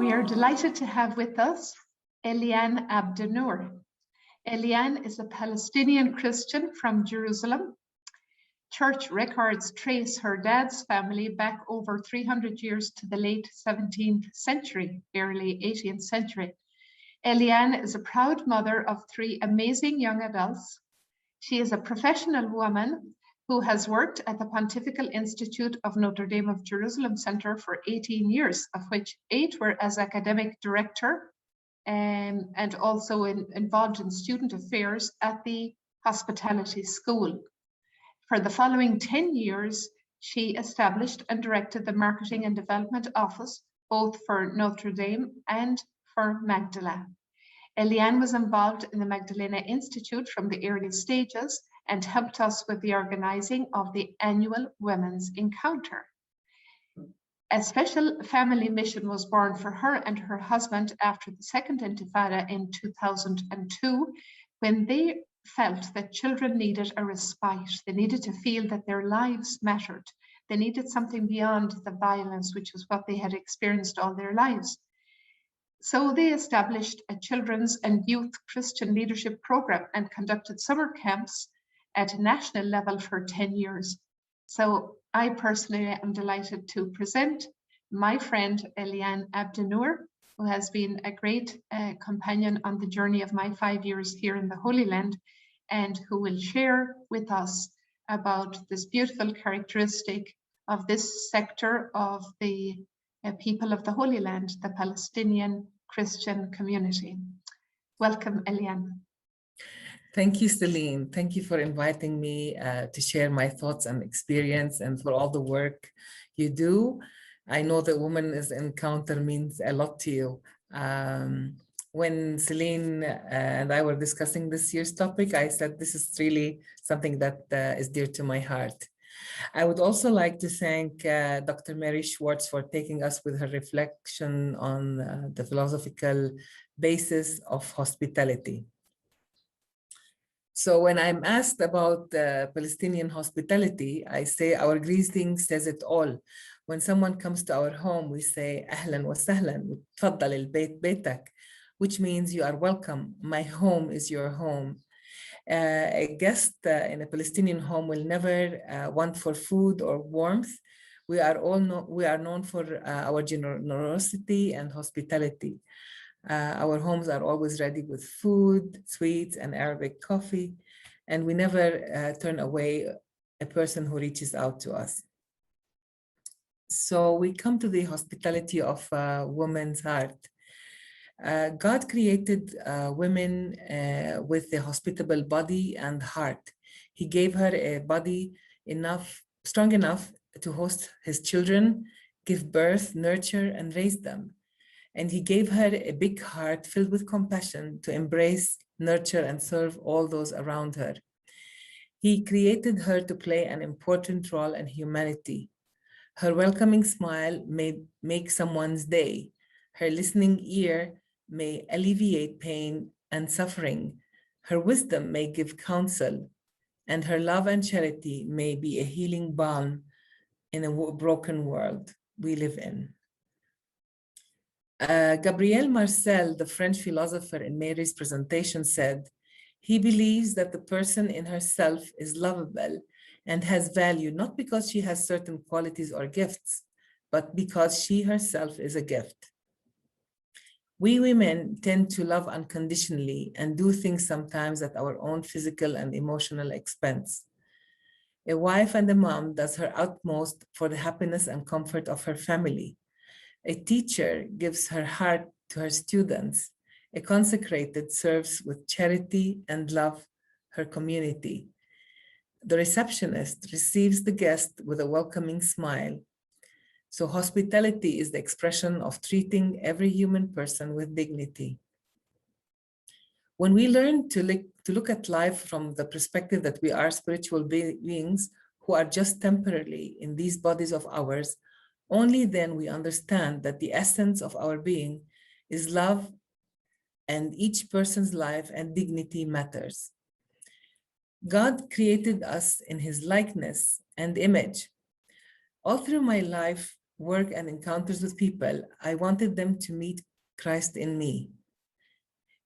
We are delighted to have with us Eliane Abdenour. Eliane is a Palestinian Christian from Jerusalem. Church records trace her dad's family back over 300 years to the late 17th century, early 18th century. Eliane is a proud mother of 3 amazing young adults. She is a professional woman who has worked at the Pontifical Institute of Notre Dame of Jerusalem Center for 18 years, of which 8 were as academic director and also involved in student affairs at the Hospitality School. For the following 10 years, she established and directed the Marketing and Development Office, both for Notre Dame and for Magdala. Eliane was involved in the Magdalena Institute from the early stages and helped us with the organizing of the annual Women's Encounter. A special family mission was born for her and her husband after the Second Intifada in 2002, when they felt that children needed a respite. They needed to feel that their lives mattered. They needed something beyond the violence, which was what they had experienced all their lives. So they established a children's and youth Christian leadership program and conducted summer camps at a national level for 10 years. So I personally am delighted to present my friend Eliane Abdenour, who has been a great companion on the journey of my 5 years here in the Holy Land, and who will share with us about this beautiful characteristic of this sector of the people of the Holy Land, the Palestinian Christian community. Welcome, Eliane. Thank you, Celine. Thank you for inviting me to share my thoughts and experience, and for all the work you do. I know that Women's Encounter means a lot to you. When Celine and I were discussing this year's topic, I said this is really something that is dear to my heart. I would also like to thank Dr. Mary Schwartz for taking us with her reflection on the philosophical basis of hospitality. So when I'm asked about Palestinian hospitality, I say our greeting says it all. When someone comes to our home, we say, Ahlan wa sahlan, tfaddal al-bayt baytak, which means you are welcome. My home is your home. A guest in a Palestinian home will never want for food or warmth. We are known for our generosity and hospitality. Our homes are always ready with food, sweets, and Arabic coffee, and we never turn away a person who reaches out to us. So we come to the hospitality of woman's heart. God created women with a hospitable body and heart. He gave her a body strong enough to host his children, give birth, nurture, and raise them. And he gave her a big heart filled with compassion to embrace, nurture, and serve all those around her. He created her to play an important role in humanity. Her welcoming smile may make someone's day. Her listening ear may alleviate pain and suffering. Her wisdom may give counsel, and her love and charity may be a healing balm in a broken world we live in. Gabriel Marcel, the French philosopher, in Mary's presentation said, he believes that the person in herself is lovable and has value, not because she has certain qualities or gifts, but because she herself is a gift. We women tend to love unconditionally and do things sometimes at our own physical and emotional expense. A wife and a mom does her utmost for the happiness and comfort of her family. A teacher gives her heart to her students. A consecrated serves with charity and love her community. The receptionist receives the guest with a welcoming smile. So hospitality is the expression of treating every human person with dignity. When we learn to look at life from the perspective that we are spiritual beings who are just temporarily in these bodies of ours, only then we understand that the essence of our being is love, and each person's life and dignity matters. God created us in his likeness and image. All through my life, work, and encounters with people, I wanted them to meet Christ in me.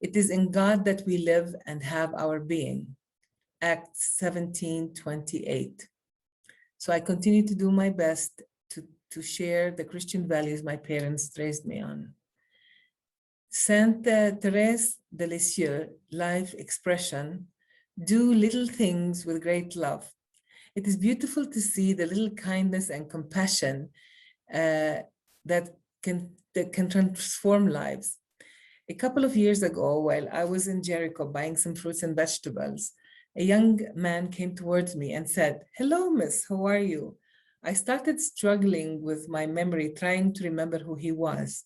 It is in God that we live and have our being. Acts 17:28. So I continue to do my best to share the Christian values my parents raised me on. Sainte Thérèse de Lisieux, life expression, do little things with great love. It is beautiful to see the little kindness and compassion that can transform lives. A couple of years ago, while I was in Jericho buying some fruits and vegetables, a young man came towards me and said, "Hello, miss, how are you?" I started struggling with my memory, trying to remember who he was.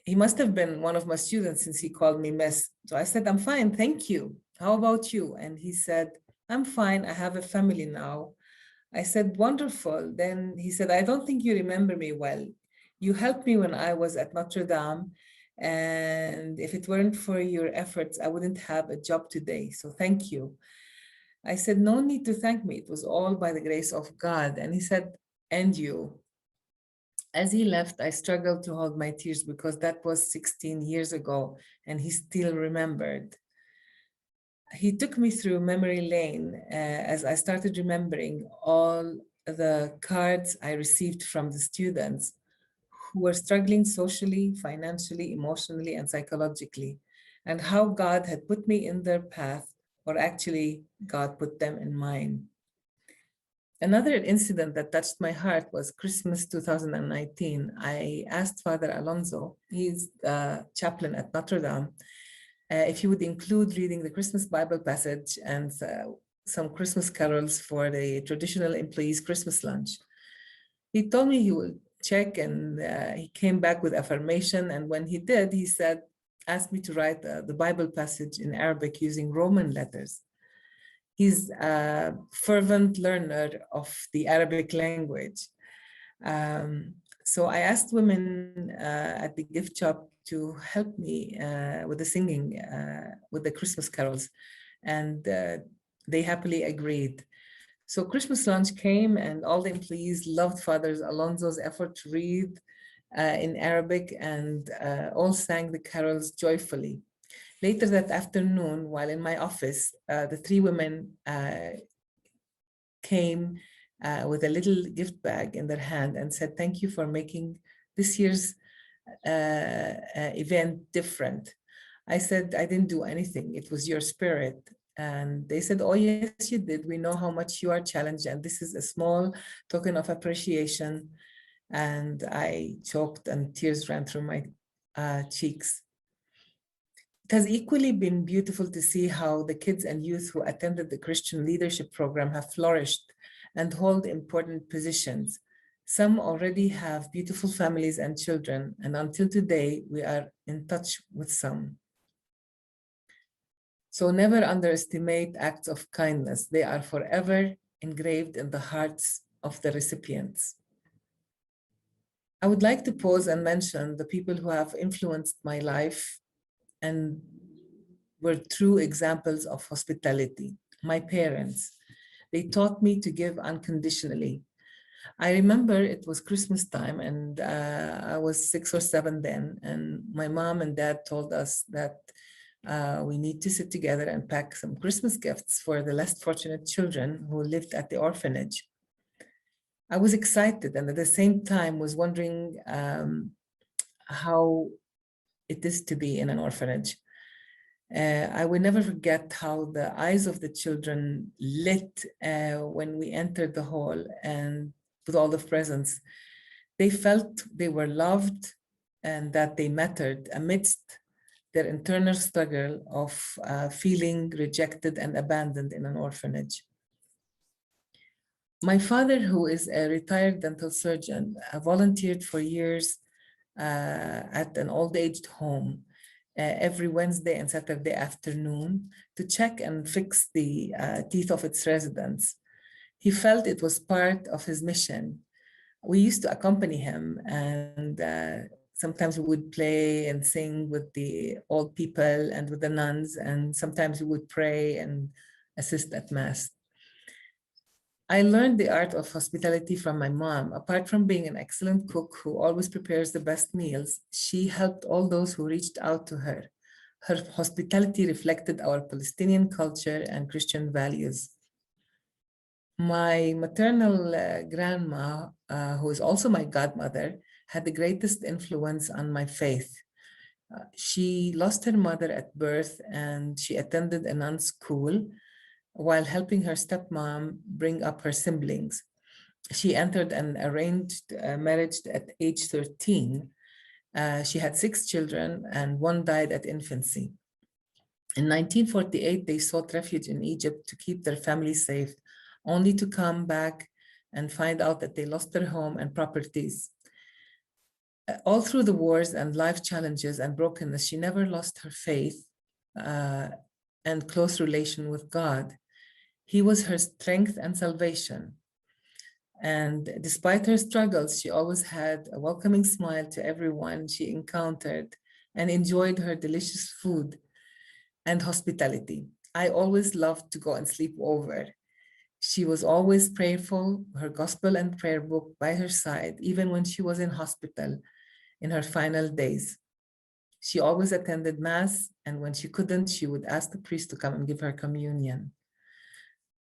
He must have been one of my students since he called me miss. So I said, "I'm fine, thank you. How about you?" And he said, "I'm fine, I have a family now." I said, "Wonderful." Then he said, "I don't think you remember me well. You helped me when I was at Notre Dame. And if it weren't for your efforts, I wouldn't have a job today. So thank you." I said, "No need to thank me. It was all by the grace of God." And he said, "And you." As he left, I struggled to hold my tears because that was 16 years ago and he still remembered. He took me through memory lane as I started remembering all the cards I received from the students who were struggling socially, financially, emotionally, and psychologically, and how God had put me in their path, or actually God put them in mine. Another incident that touched my heart was Christmas 2019. I asked Father Alonso, he's chaplain at Notre Dame, if he would include reading the Christmas Bible passage and some Christmas carols for the traditional employees' Christmas lunch. He told me he would check, and he came back with affirmation. And when he did, he said, asked me to write the Bible passage in Arabic using Roman letters. He's a fervent learner of the Arabic language. So I asked women at the gift shop to help me with the singing, with the Christmas carols, and they happily agreed. So Christmas lunch came, and all the employees loved Father Alonso's effort to read in Arabic, and all sang the carols joyfully. Later that afternoon, while in my office, the three women came with a little gift bag in their hand and said, "Thank you for making this year's event different." I said, "I didn't do anything. It was your spirit." And they said, "Oh, yes, you did. We know how much you are challenged, and this is a small token of appreciation." And I choked and tears ran through my cheeks. It has equally been beautiful to see how the kids and youth who attended the Christian leadership program have flourished and hold important positions. Some already have beautiful families and children, and until today, we are in touch with some. So never underestimate acts of kindness. They are forever engraved in the hearts of the recipients. I would like to pause and mention the people who have influenced my life and were true examples of hospitality. My parents, they taught me to give unconditionally. I remember it was Christmas time, and I was 6 or 7 then, and my mom and dad told us that we need to sit together and pack some Christmas gifts for the less fortunate children who lived at the orphanage. I was excited, and at the same time was wondering how it is to be in an orphanage. I will never forget how the eyes of the children lit when we entered the hall and with all the presents. They felt they were loved and that they mattered amidst their internal struggle of feeling rejected and abandoned in an orphanage. My father, who is a retired dental surgeon, volunteered for years at an old-aged home every Wednesday and Saturday afternoon to check and fix the teeth of its residents. He felt it was part of his mission. We used to accompany him, and sometimes we would play and sing with the old people and with the nuns, and sometimes we would pray and assist at Mass. I learned the art of hospitality from my mom. Apart from being an excellent cook who always prepares the best meals, she helped all those who reached out to her. Her hospitality reflected our Palestinian culture and Christian values. My maternal grandma, who is also my godmother, had the greatest influence on my faith. She lost her mother at birth and she attended a nun school while helping her stepmom bring up her siblings. She entered an arranged marriage at age 13. She had 6 children and one died at infancy. In 1948, they sought refuge in Egypt to keep their family safe, only to come back and find out that they lost their home and properties. All through the wars and life challenges and brokenness, she never lost her faith and close relation with God. He was her strength and salvation. And despite her struggles, she always had a welcoming smile to everyone she encountered and enjoyed her delicious food and hospitality. I always loved to go and sleep over. She was always prayerful, her gospel and prayer book by her side, even when she was in hospital in her final days. She always attended Mass, and when she couldn't, she would ask the priest to come and give her communion.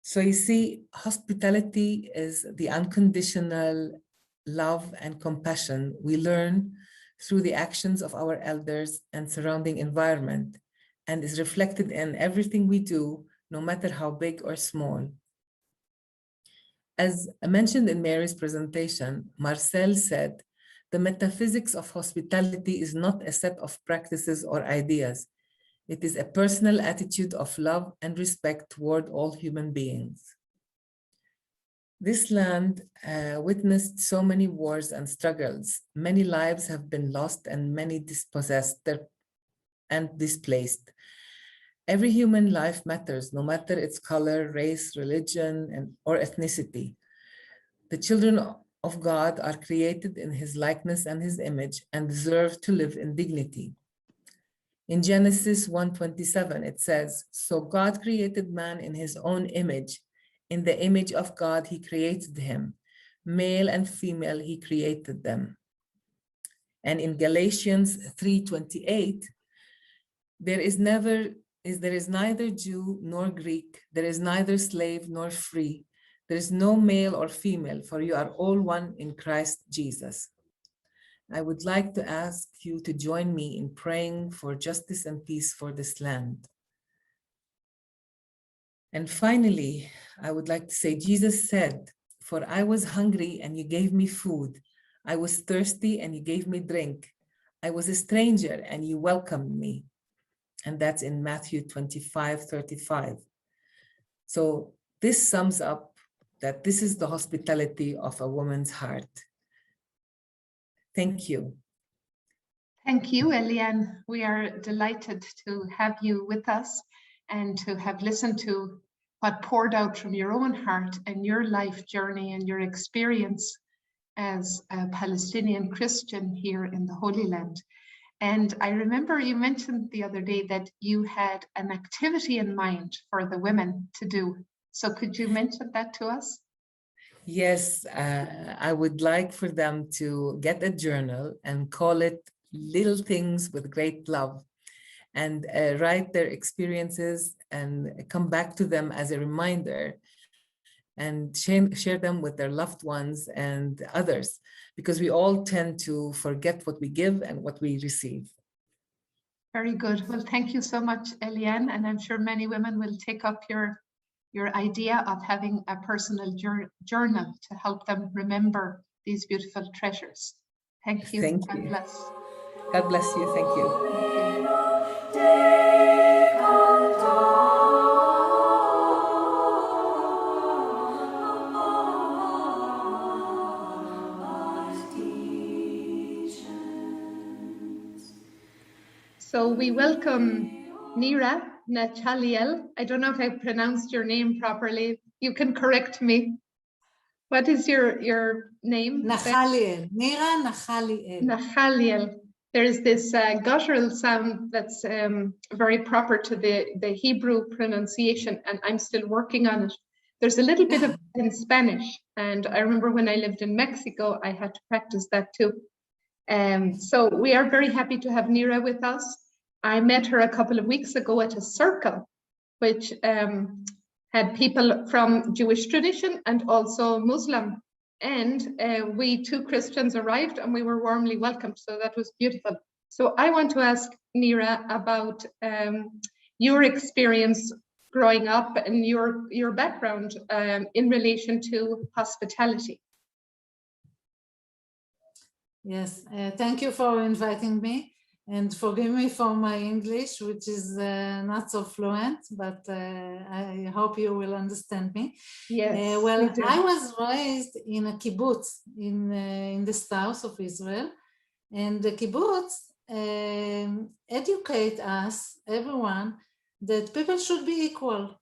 So you see, hospitality is the unconditional love and compassion we learn through the actions of our elders and surrounding environment, and is reflected in everything we do, no matter how big or small. As mentioned in Mary's presentation, Marcel said, the metaphysics of hospitality is not a set of practices or ideas. It is a personal attitude of love and respect toward all human beings. This land witnessed so many wars and struggles. Many lives have been lost and many dispossessed and displaced. Every human life matters, no matter its color, race, religion, or ethnicity. The children of God are created in his likeness and his image and deserve to live in dignity. In Genesis 1:27, it says, so God created man in his own image. In the image of God, he created him. Male and female, he created them. And in Galatians 3:28, there is neither Jew nor Greek, there is neither slave nor free, there is no male or female, for you are all one in Christ Jesus. I would like to ask you to join me in praying for justice and peace for this land. And finally, I would like to say, Jesus said, for I was hungry and you gave me food. I was thirsty and you gave me drink. I was a stranger and you welcomed me. And that's in Matthew 25:35. So this sums up that this is the hospitality of a woman's heart. Thank you. Thank you, Eliane. We are delighted to have you with us and to have listened to what poured out from your own heart and your life journey and your experience as a Palestinian Christian here in the Holy Land. And I remember you mentioned the other day that you had an activity in mind for the women to do. So could you mention that to us? Yes, I would like for them to get a journal and call it Little Things with Great Love, and write their experiences and come back to them as a reminder and share them with their loved ones and others, because we all tend to forget what we give and what we receive. Very good. Well, thank you so much, Eliane, and I'm sure many women will take up your idea of having a personal journal to help them remember these beautiful treasures. Thank you. Thank God you. bless. God bless you. Thank you. So we welcome Nira Nachaliel. I don't know if I pronounced your name properly. You can correct me. What is your name? Nachaliel. Nira Nachaliel. Nachaliel. There's this guttural sound that's very proper to the Hebrew pronunciation, and I'm still working on it. There's a little bit of it in Spanish, and I remember when I lived in Mexico, I had to practice that too. So we are very happy to have Nira with us. I met her a couple of weeks ago at a circle, which had people from Jewish tradition and also Muslim. And we two Christians arrived and we were warmly welcomed. So that was beautiful. So I want to ask Nira about your experience growing up and your background in relation to hospitality. Yes, thank you for inviting me, and forgive me for my English, which is not so fluent, but I hope you will understand me. Yes, well, I was raised in a kibbutz in the south of Israel, and the kibbutz educate us, everyone, that people should be equal.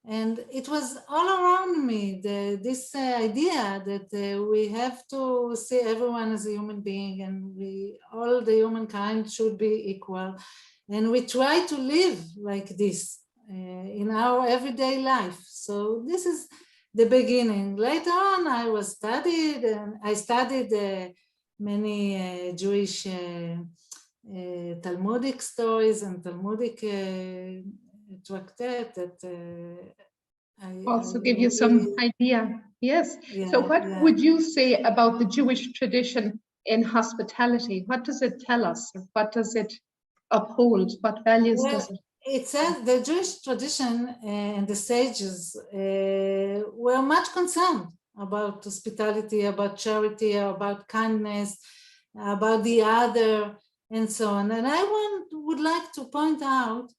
And it was all around me, this idea that we have to see everyone as a human being, and all the humankind should be equal. And we try to live like this in our everyday life. So this is the beginning. Later on, I studied many Jewish Talmudic stories and Talmudic tractate that also give you some idea. Yes. Yeah, so what would you say about the Jewish tradition in hospitality? What does it tell us? What does it uphold? What values does it? It says the Jewish tradition and the sages were much concerned about hospitality, about charity, about kindness, about the other, and so on. And I would like to point out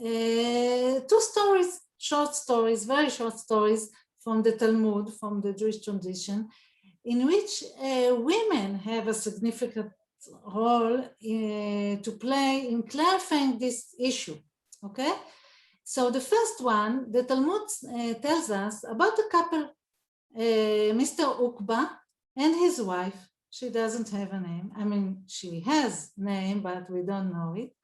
two stories, short stories, very short stories from the Talmud, from the Jewish tradition, in which women have a significant role to play in clarifying this issue, okay? So the first one, the Talmud tells us about a couple, Mr. Ukba and his wife. She doesn't have a name. I mean, she has a name, but we don't know it.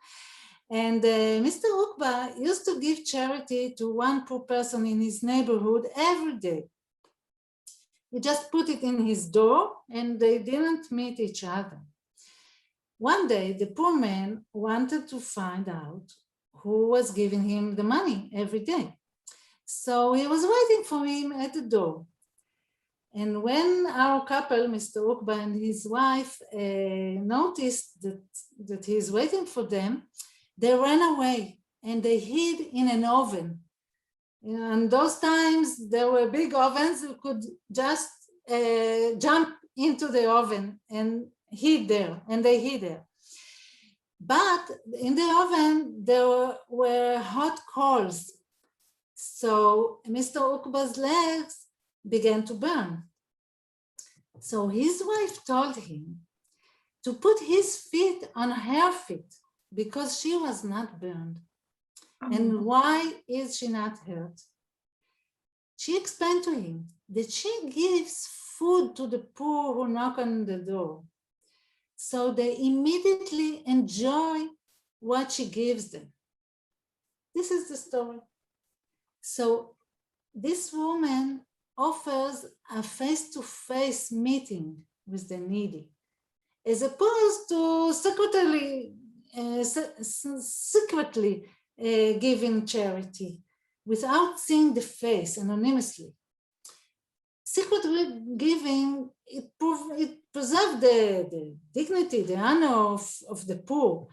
And Mr. Ukba used to give charity to one poor person in his neighborhood every day. He just put it in his door and they didn't meet each other. One day, the poor man wanted to find out who was giving him the money every day. So he was waiting for him at the door. And when our couple, Mr. Ukba and his wife, noticed that he is waiting for them, they ran away and they hid in an oven. And those times there were big ovens. You could just jump into the oven and hid there, and they hid there. But in the oven there were hot coals. So Mr. Ukba's legs began to burn. So his wife told him to put his feet on her feet, because she was not burned. And why is she not hurt? She explained to him that she gives food to the poor who knock on the door. So they immediately enjoy what she gives them. This is the story. So this woman offers a face-to-face meeting with the needy, as opposed to secretly giving charity without seeing the face, anonymously. Secretly giving, it preserves the dignity, the honor of the poor.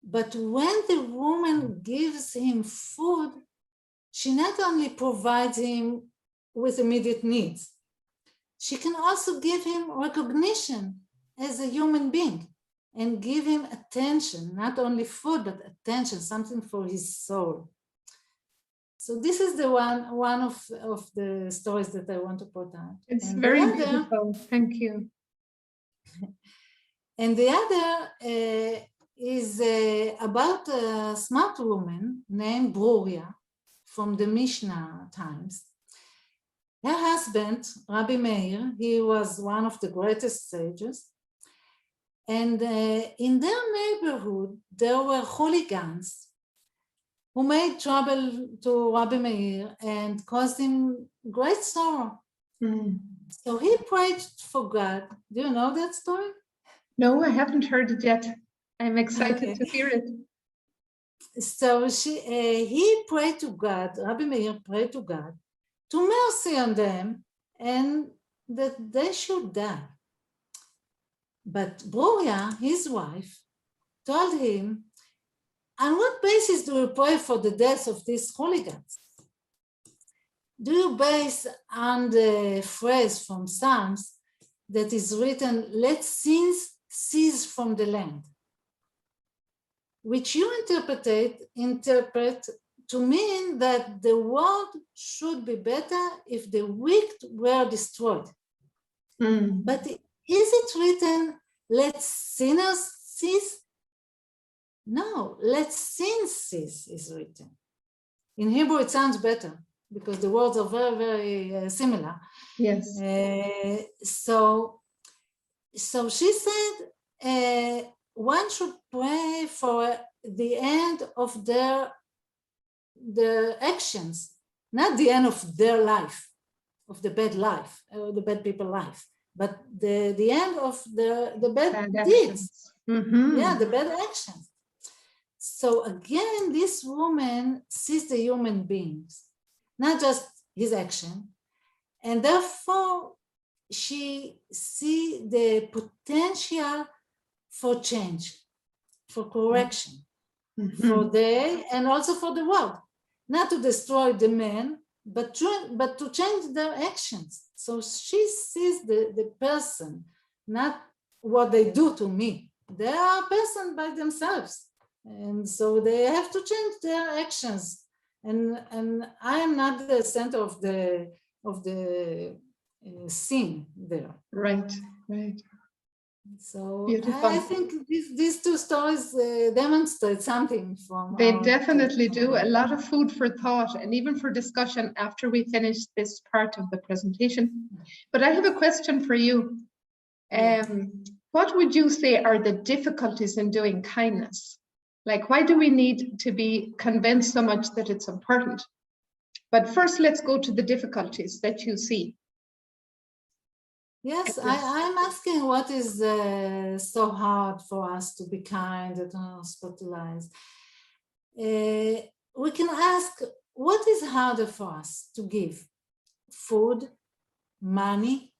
But when the woman gives him food, she not only provides him with immediate needs, she can also give him recognition as a human being and give him attention, not only food, but attention, something for his soul. So this is the one of the stories that I want to put out. It's very beautiful, thank you. And the other is about a smart woman named Bruria from the Mishnah times. Her husband, Rabbi Meir, he was one of the greatest sages. And in their neighborhood, there were hooligans who made trouble to Rabbi Meir and caused him great sorrow. So he prayed for God. Do you know that story? No, I haven't heard it yet. I'm excited Okay. to hear it. So he prayed to God, Rabbi Meir prayed to God, to mercy on them and that they should die. But Bruria, his wife, told him, on what basis do you pray for the death of these hooligans? Do you base on the phrase from Psalms that is written, let sins cease from the land, which you interpret to mean that the world should be better if the wicked were destroyed. But is it written, let sinners cease? No, let sin cease is written. In Hebrew, it sounds better because the words are very, very similar. Yes. So she said, one should pray for the end of their actions, not the end of their life, of the bad life, or the bad people life, but the end of the bad deeds. Yeah, the bad actions. So again, this woman sees the human beings, not just his action, and therefore she sees the potential for change, for correction, for they and also for the world, not to destroy the men, but to change their actions. So she sees the person, not what they do to me. They are a person by themselves, and so they have to change their actions. And I am not the center of the scene there. Right. So beautiful. I think these two stories demonstrate something from. They definitely do. A lot of food for thought and even for discussion after we finish this part of the presentation. But I have a question for you. What would you say are the difficulties in doing kindness? Like, why do we need to be convinced so much that it's important? But first, let's go to the difficulties that you see. Yes, I'm asking what is so hard for us to be kind and hospitalized. We can ask, what is harder for us to give? Food, money?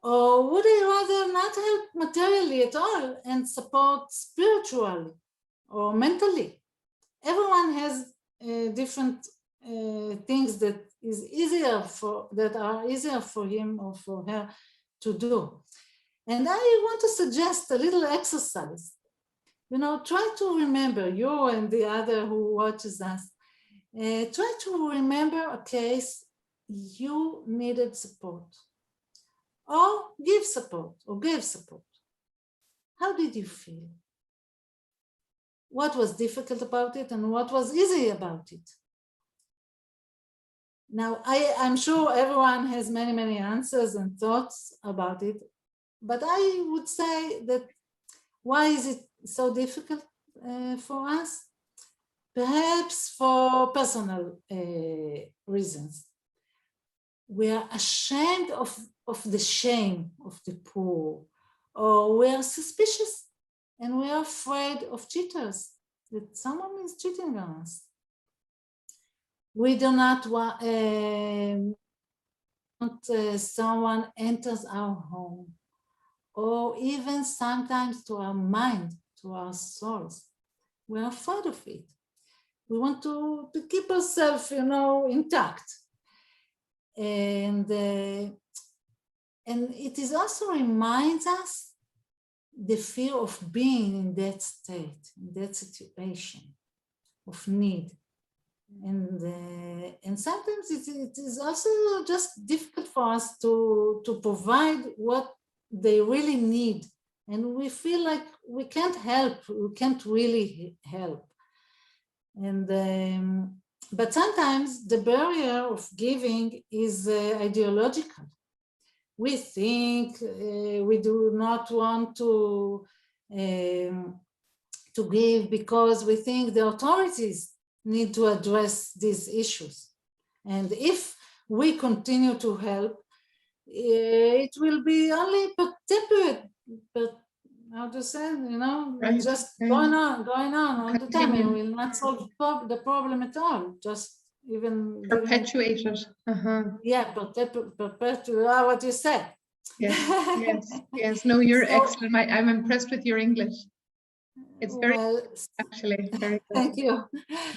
Or would I rather not help materially at all and support spiritually or mentally? Everyone has different things that are easier for him or for her to do. And I want to suggest a little exercise. Try to remember, you and the other who watches us, try to remember a case you needed support, or give support, or gave support. How did you feel? What was difficult about it and what was easy about it? Now, I'm sure everyone has many, many answers and thoughts about it, but I would say that why is it so difficult for us? Perhaps for personal reasons. We are ashamed of the shame of the poor, or we are suspicious and we are afraid of cheaters, that someone is cheating on us. We do not want someone enters our home, or even sometimes to our mind, to our souls. We are afraid of it. We want to keep ourselves, intact. And it is also reminds us the fear of being in that state, in that situation of need. And sometimes it is also just difficult for us to provide what they really need. And we feel like we can't help, we can't really help. But sometimes the barrier of giving is ideological. We think we do not want to to give because we think the authorities need to address these issues. And if we continue to help, it will be only temporary, but how to say, you know, Right. just going on all the time. It will not solve the problem at all. Just even perpetuate it. yeah, perpetuate what you said. Yes. No, you're excellent. I'm impressed with your English. It's very actually very good. Thank you.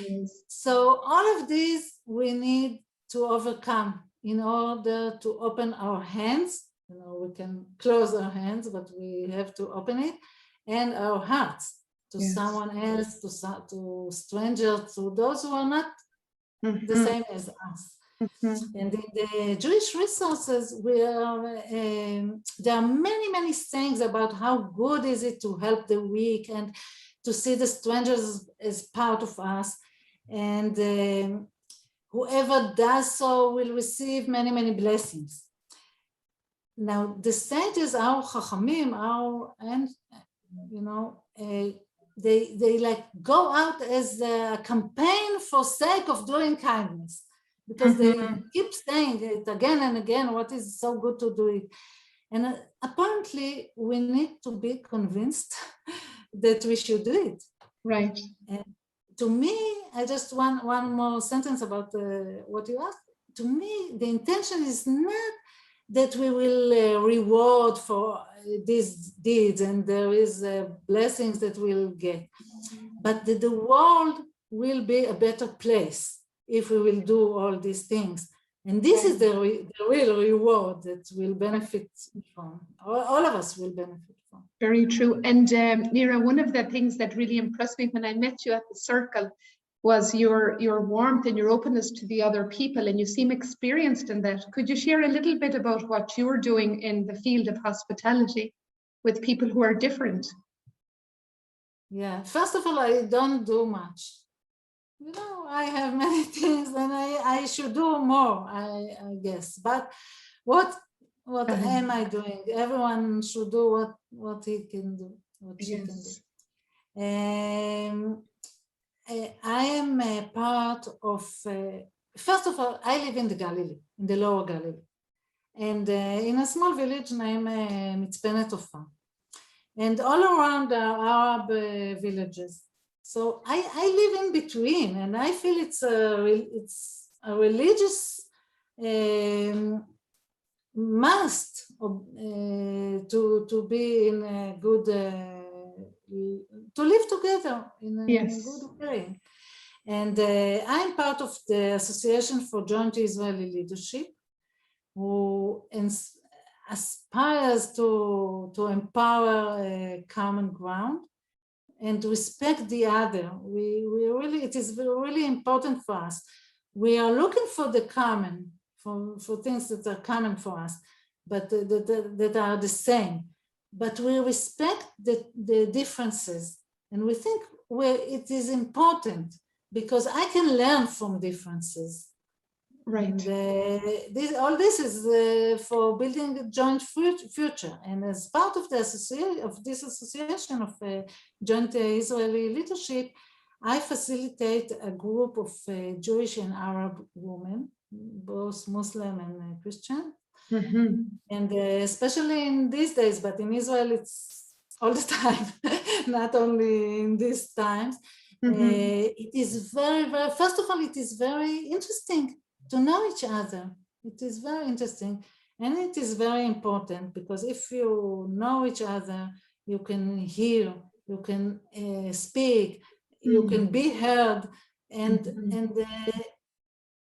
Yes. So all of these we need to overcome in order to open our hands. You know, we can close our hands, but we have to open it, and our hearts to someone else, to strangers, to those who are not the same as us. And in the Jewish resources, there are many things about how good is it to help the weak and to see the strangers as part of us. And whoever does so will receive many blessings. Now, the sages, our chachamim, and you know, they like go out as a campaign for sake of doing kindness, because they keep saying it again and again, what is so good to do it. And apparently we need to be convinced that we should do it. Right. And to me, I just one more sentence about what you asked. To me, the intention is not that we will reward for these deeds and there is blessings that we'll get, but that the world will be a better place if we will do all these things. And this is the real reward that will benefit from, all of us will benefit from. Very true. And Mira, one of the things that really impressed me when I met you at the circle was your warmth and your openness to the other people, and you seem experienced in that. Could you share a little bit about what you're doing in the field of hospitality with people who are different? Yeah, first of all, I don't do much. You know, I have many things and I should do more, I guess. But what am I doing? Everyone should do what he can do, what she can do. I am a part of, first of all, I live in the Galilee, in the Lower Galilee, and in a small village named Mitzpe Netofa. And all around are Arab villages. So I live in between, and I feel it's a religious must to be in a good, to live together in a good way. And I'm part of the Association for Joint Israeli Leadership, who aspires to empower a common ground and respect the other. We really, it is really important for us. We are looking for the common, for things that are common for us, but that are the same. But we respect the differences, and we think it is important because I can learn from differences. Right. And, all this is for building a joint future. And as part of this association of joint Israeli leadership, I facilitate a group of Jewish and Arab women, both Muslim and Christian. And especially in these days, but in Israel it's all the time, not only in these times. It is very, first of all, it is very interesting to know each other. It is very interesting, and it is very important, because if you know each other, you can hear, you can speak, you can be heard, and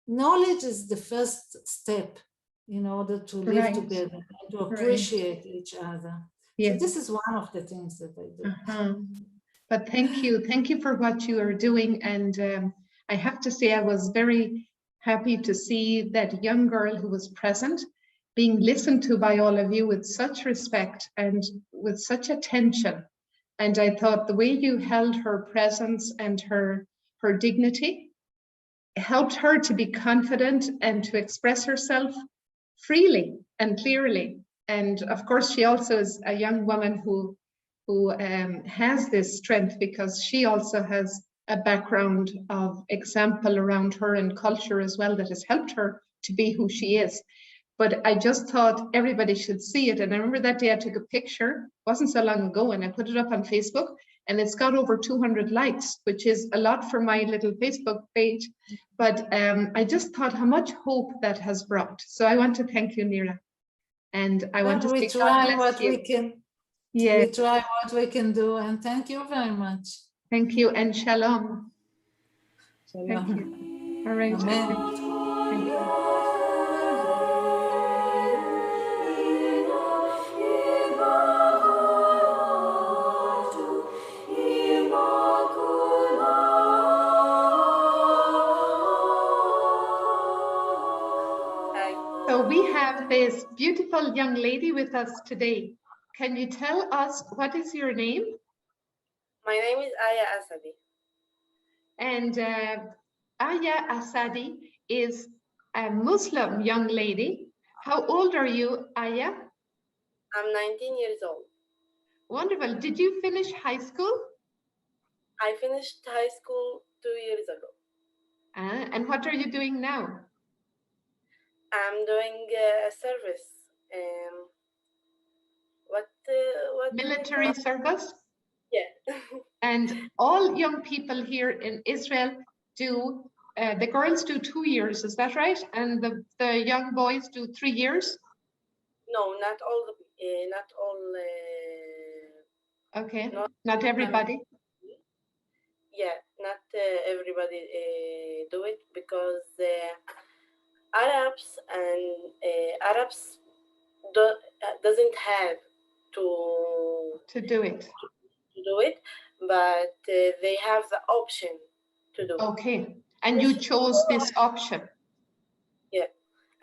knowledge is the first step in order to live together and to appreciate each other. So this is one of the things that I do. But thank you for what you are doing. And I have to say, I was very happy to see that young girl who was present being listened to by all of you with such respect and with such attention. And I thought the way you held her presence and her dignity helped her to be confident and to express herself freely and clearly. And of course, she also is a young woman who who has this strength, because she also has a background of example around her and culture as well that has helped her to be who she is. But I just thought everybody should see it. And I remember that day I took a picture, wasn't so long ago, and I put it up on Facebook, and it's got over 200 likes, which is a lot for my little Facebook page. But I just thought how much hope that has brought. So I want to thank you, Nira. And I want to we say try God bless what you. we can. Yeah, We try what we can do, and thank you very much. thank you, and shalom. Shalom. Thank you. All right. Amen. Thank you. So we have this beautiful young lady with us today. Can you tell us what is your name? My name is Aya Asadi. And Aya Asadi is a Muslim young lady. How old are you, Aya? I'm 19 years old. Wonderful. Did you finish high school? I finished high school 2 years ago. And what are you doing now? I'm doing a service. What do we Military call- service? Yeah. And all young people here in Israel do, the girls do 2 years, is that right? And the young boys do 3 years? No, not all. Not all. Okay, Not- not everybody. Yeah, not everybody do it, because Arabs and Arabs doesn't have To do it. do it, but they have the option to do. Okay, and you chose this option.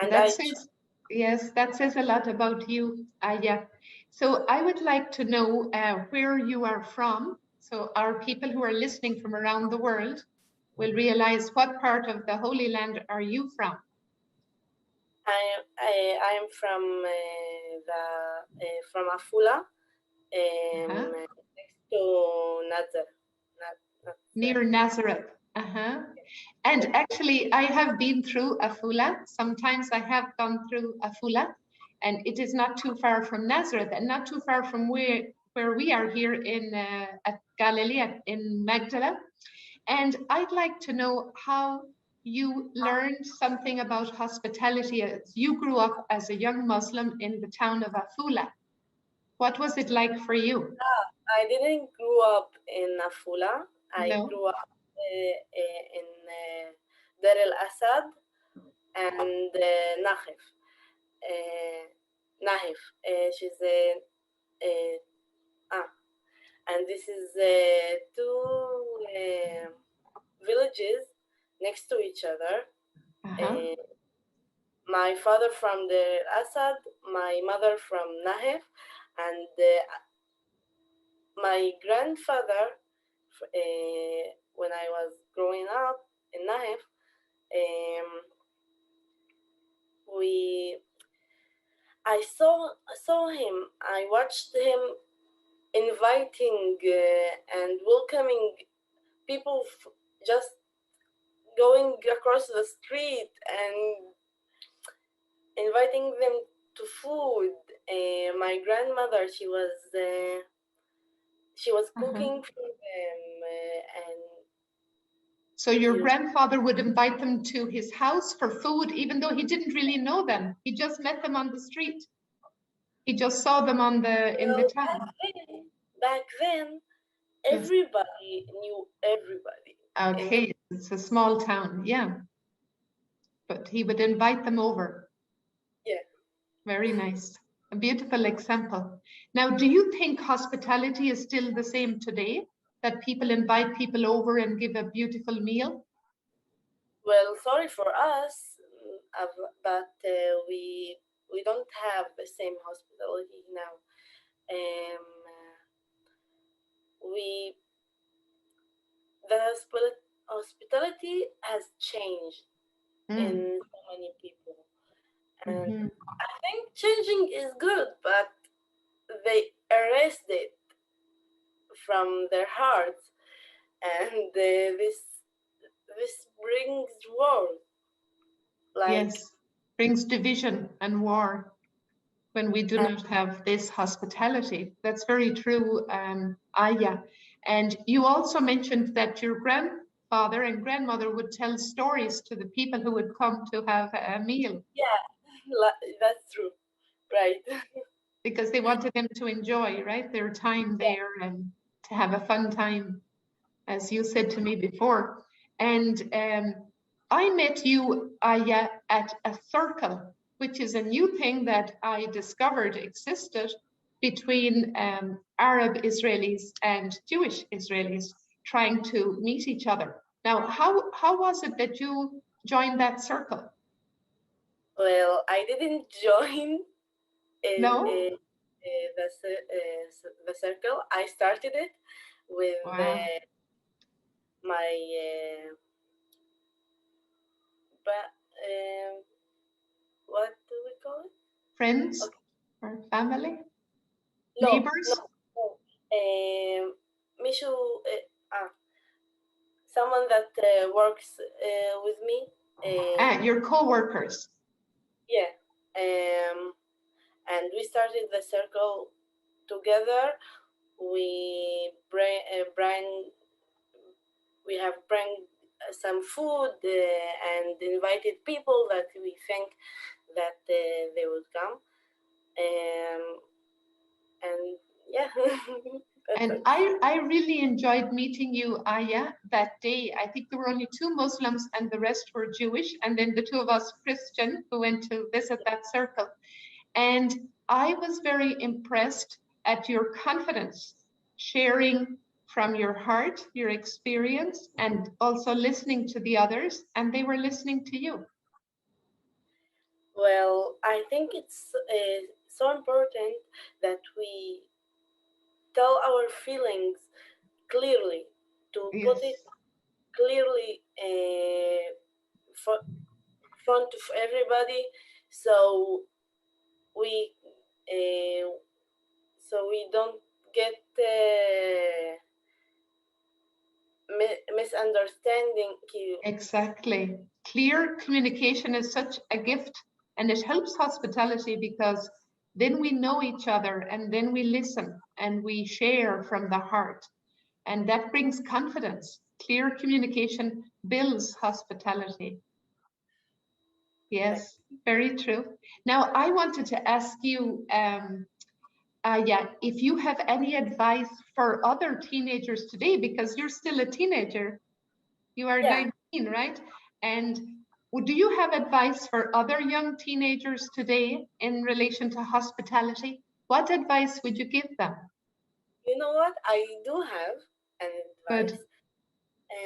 And That says, yes, that says a lot about you, Aya. So I would like to know where you are from. So our people who are listening from around the world will realize what part of the Holy Land are you from? I am from from Afula, next to Nazar. Near Nazareth. And actually, I have been through Afula. Sometimes I have gone through Afula, and it is not too far from Nazareth and not too far from where we are here in at Galilee, in Magdala. And I'd like to know how you learned something about hospitality as you grew up as a young Muslim in the town of Afula. What was it like for you? I didn't grow up in Afula. I No. grew up in Dar el Asad and Nahif. Nahif. She's and this is two villages next to each other. My father from the Asad, my mother from Nahif, and my grandfather, when I was growing up in Nahif, I saw him. I watched him inviting and welcoming people, just going across the street and inviting them to food. My grandmother, she was cooking for them, and so your grandfather would invite them to his house for food, even though he didn't really know them. He just met them on the street. He just saw them in the town. Back then, everybody knew everybody. Okay, it's a small town, yeah. But he would invite them over. Yeah. Very nice. A beautiful example. Now, do you think hospitality is still the same today? That people invite people over and give a beautiful meal? Well, sorry for us, but we don't have the same hospitality now. The hospitality has changed in so many people, and I think changing is good, but they erased it from their hearts, and this brings war. Yes, brings division and war when we do not have this hospitality. That's very true, Aya. And you also mentioned that your grandfather and grandmother would tell stories to the people who would come to have a meal. Yeah, that's true, right? Because they wanted them to enjoy, right, their time there and to have a fun time, as you said to me before. And I met you, Aya, at a circle, which is a new thing that I discovered existed between Arab Israelis and Jewish Israelis trying to meet each other. Now, how was it that you joined that circle? Well, I didn't join No? The circle. I started it with Wow. my what do we call it? Friends or family? Neighbors? Mishu, someone that works with me. Your co-workers. Yeah. And we started the circle together. We have bring some food and invited people that we think that they would come. And yeah. And I really enjoyed meeting you, Aya, that day. I think there were only 2 Muslims and the rest were Jewish. And then the 2 of us Christian who went to visit that circle. And I was very impressed at your confidence, sharing from your heart, your experience, and also listening to the others. And they were listening to you. Well, I think it's so important that we tell our feelings clearly, to Yes. put it clearly front of everybody, so we don't get misunderstanding. Exactly. Clear communication is such a gift, and it helps hospitality because then we know each other and then we listen and we share from the heart. And that brings confidence. Clear communication builds hospitality. Yes, very true. Now, I wanted to ask you, if you have any advice for other teenagers today, because you're still a teenager. You are 19, right? And do you have advice for other young teenagers today in relation to hospitality? What advice would you give them? You know what? I do have an advice. Good.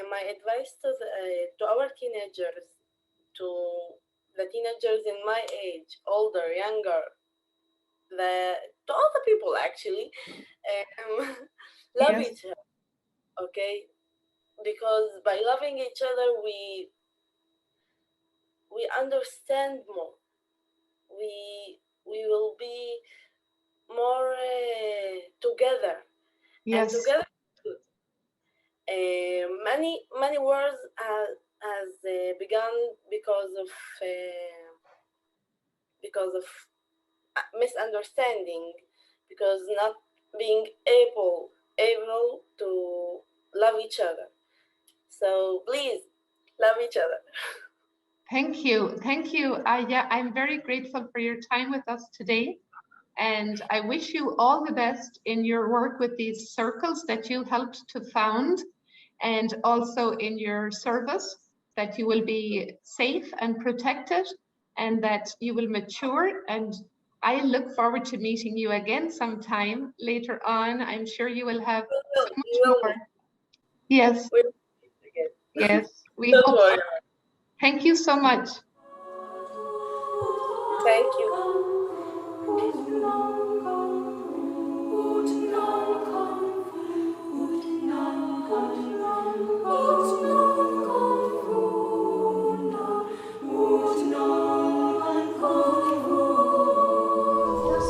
My advice to our teenagers, to the teenagers in my age, older, younger, to all the people actually, love each other, okay? Because by loving each other, we understand more. We will be more together. Yes. And together, many wars has begun because of misunderstanding, because not being able to love each other. So please love each other. Thank you. Thank you. I'm very grateful for your time with us today. And I wish you all the best in your work with these circles that you helped to found, and also in your service, that you will be safe and protected and that you will mature. And I look forward to meeting you again sometime later on. I'm sure you will have so much more. Yes. Yes, we Don't hope worry. so. Thank you so much. Thank you.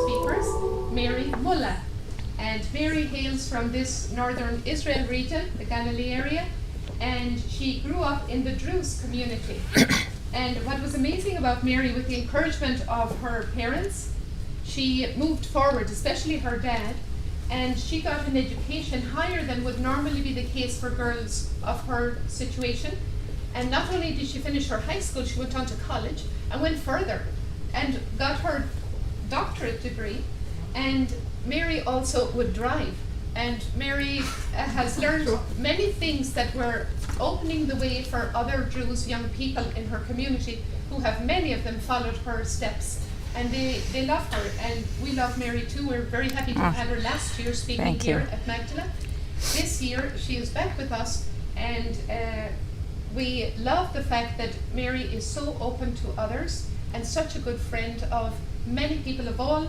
Speakers, Mary Mullah, and Mary hails from this northern Israel region, the Galilee area, and she grew up in the Druze community. And what was amazing about Mary, with the encouragement of her parents, she moved forward, especially her dad, and she got an education higher than would normally be the case for girls of her situation. And not only did she finish her high school, she went on to college and went further and got her doctorate degree. And Mary also would drive. And Mary has learned many things that were opening the way for other Druze young people in her community, who have many of them followed her steps. And they love her, and we love Mary too. We're very happy to have had her last year speaking here at Magdala. This year she is back with us, and we love the fact that Mary is so open to others and such a good friend of many people of all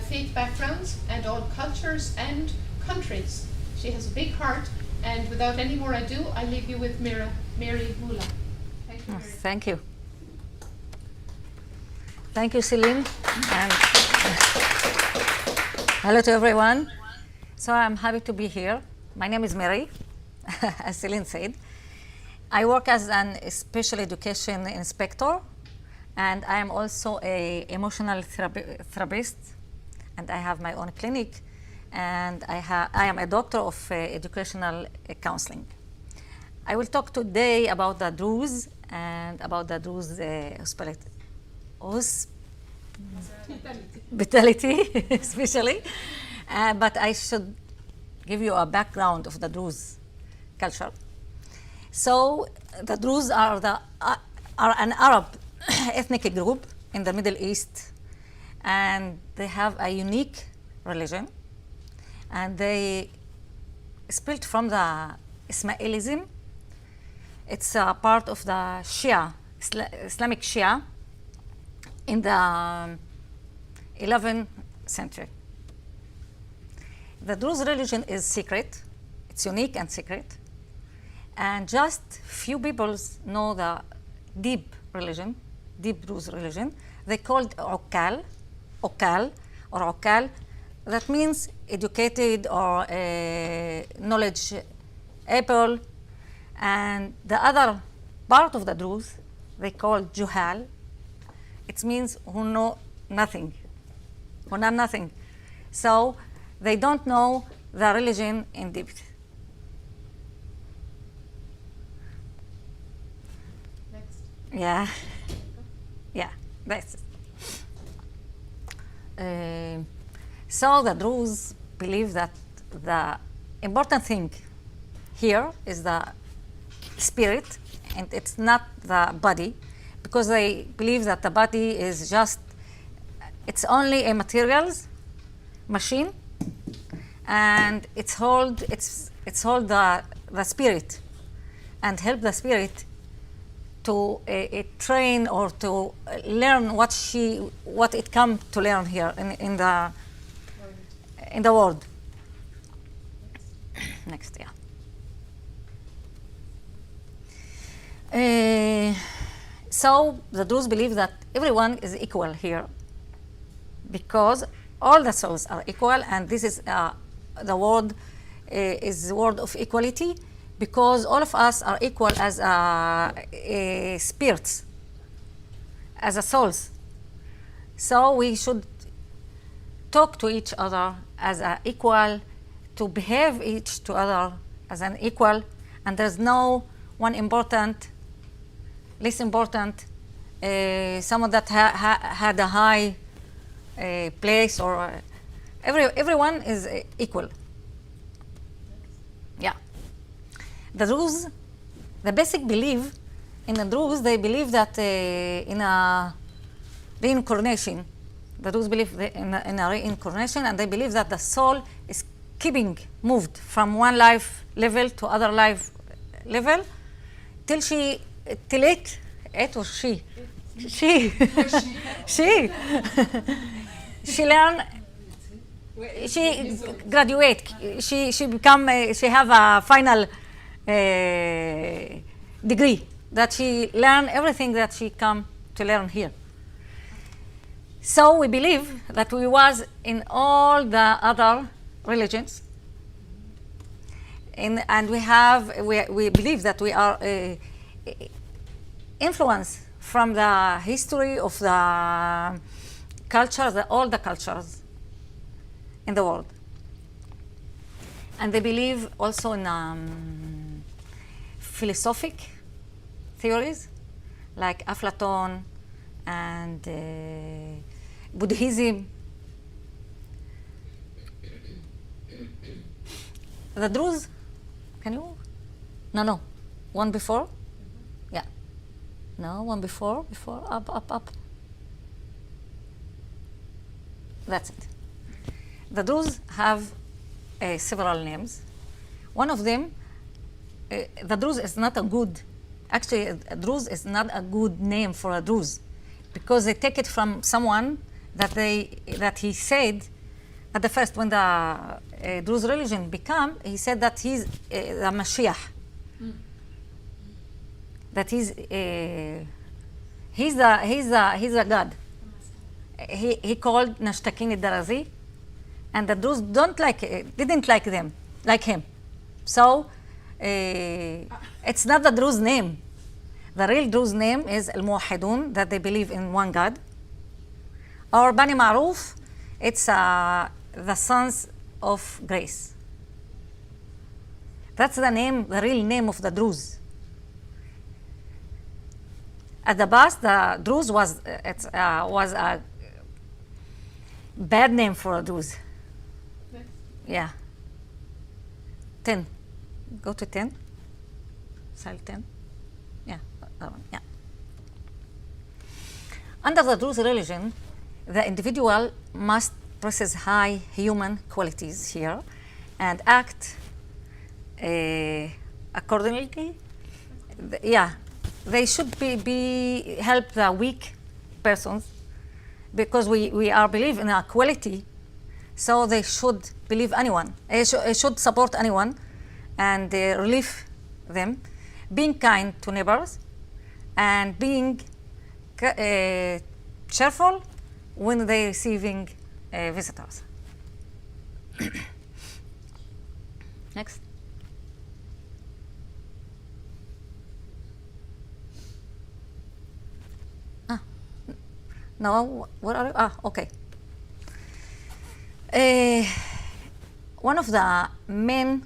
faith backgrounds and all cultures and countries. She has a big heart, and without any more ado, I leave you with Mary Mula. Thank you. Mary. Thank you. Thank you, Celine. And hello to everyone. So I'm happy to be here. My name is Mary, as Celine said. I work as an special education inspector, and I am also an emotional therapist, and I have my own clinic, and I am a doctor of educational counseling. I will talk today about the Druze and about the Druze hospitality, especially, but I should give you a background of the Druze culture. So the Druze are an Arab ethnic group in the Middle East, and they have a unique religion, and they split from the Ismailism. It's a part of the Shia, Islamic Shia, in the 11th century. The Druze religion is secret. It's unique and secret. And just few people know the deep religion, deep Druze religion. They called Okal, or Okal. That means educated or knowledge able. And the other part of the Druze, they call Juhal. It means who know nothing, who know nothing. So they don't know the religion in depth. Next. Yeah, yeah, that's it. So the Druze believe that the important thing here is the spirit, and it's not the body, because they believe that the body is just, it's only a materials machine, and it's hold the spirit, and help the spirit to train or to learn what it come to learn here in the world. Next, yeah. So the Druze believe that everyone is equal here, because all the souls are equal, and this is the word is the word of equality, because all of us are equal as spirits, as a souls. So we should talk to each other as an equal, to behave each to other as an equal, and there's no one important, less important, someone that had a high place, or everyone is equal. Yeah. The Druze, the basic belief in the Druze, they believe that in a reincarnation. The Druze believe in a reincarnation, and they believe that the soul is keeping moved from one life level to other life level till it or she learn, she graduate, she become, she have a final degree, that she learn everything that she come to learn here. So we believe that we was in all the other religions, And we believe that we are influenced from the history of the culture, all the cultures in the world. And they believe also in philosophic theories like Aflaton and Buddhism. The Druze, can you? No. One before? Yeah. No, one before, up. That's it. The Druze have several names. One of them, the Druze is not a good, actually a Druze is not a good name for a Druze, because they take it from someone that he said at the first, when the Druze religion became, he said that he's the Mashiach. That he's a god. He called Nashtakin Darazi, and the Druze didn't like him. So it's not the Druze name. The real Druze name is Al Muwahhidun, that they believe in one God. Or Bani Ma'ruf, it's the sons of grace. That's the name, the real name of the Druze. At the past, the Druze was a bad name for a Druze. Yeah. 10. Go to 10. Cell 10. Yeah. Yeah. Under the Druze religion, the individual must possess high human qualities here and act accordingly. They should be help the weak persons, because we are believe in equality, so they should believe anyone. They should support anyone and relieve them, being kind to neighbors and being cheerful when they receiving visitors. Next. No, where are you? Okay. One of the main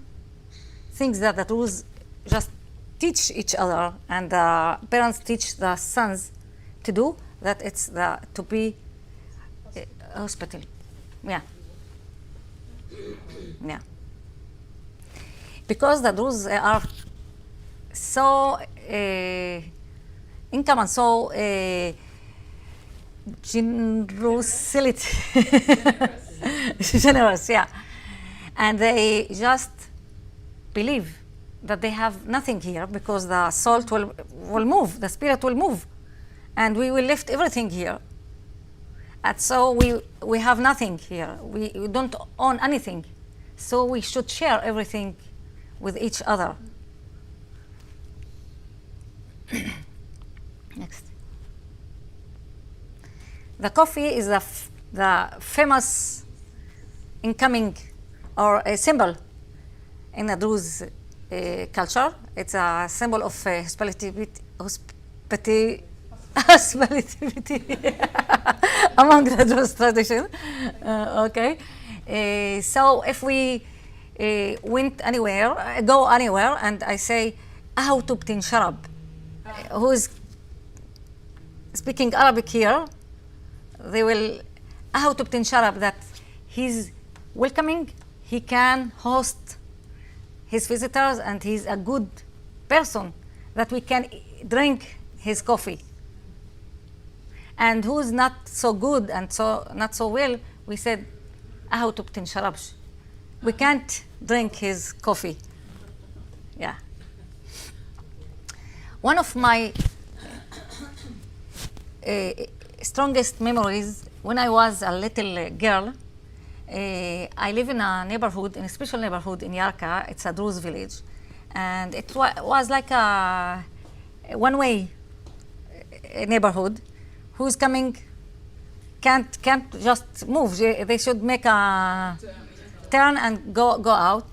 things that the Druze just teach each other, and the parents teach the sons to do, that it's to be hospital. Yeah. Because the Druze are so income and so generous, yeah. And they just believe that they have nothing here, because the soul will move, the spirit will move, and we will lift everything here. And so we have nothing here. We don't own anything. So we should share everything with each other. Next. The coffee is the famous incoming or a symbol in the Druze culture. It's a symbol of hospitality among the Druze tradition. Okay. So if we go anywhere, and I say, "Ahu tubtin sharab," who is speaking Arabic here, they will "Ahu tubtin sharab," that he's welcoming, he can host his visitors, and he's a good person, that we can drink his coffee. And who's not so good and so not so well, we said, "Ahu tubtin sharabsh." We can't drink his coffee. Yeah. One of my strongest memories, when I was a little girl, I live in a neighborhood, in a special neighborhood in Yarka. It's a Druze village, and it was like a one-way neighborhood. Who's coming can't just move. They should make a turn and go out.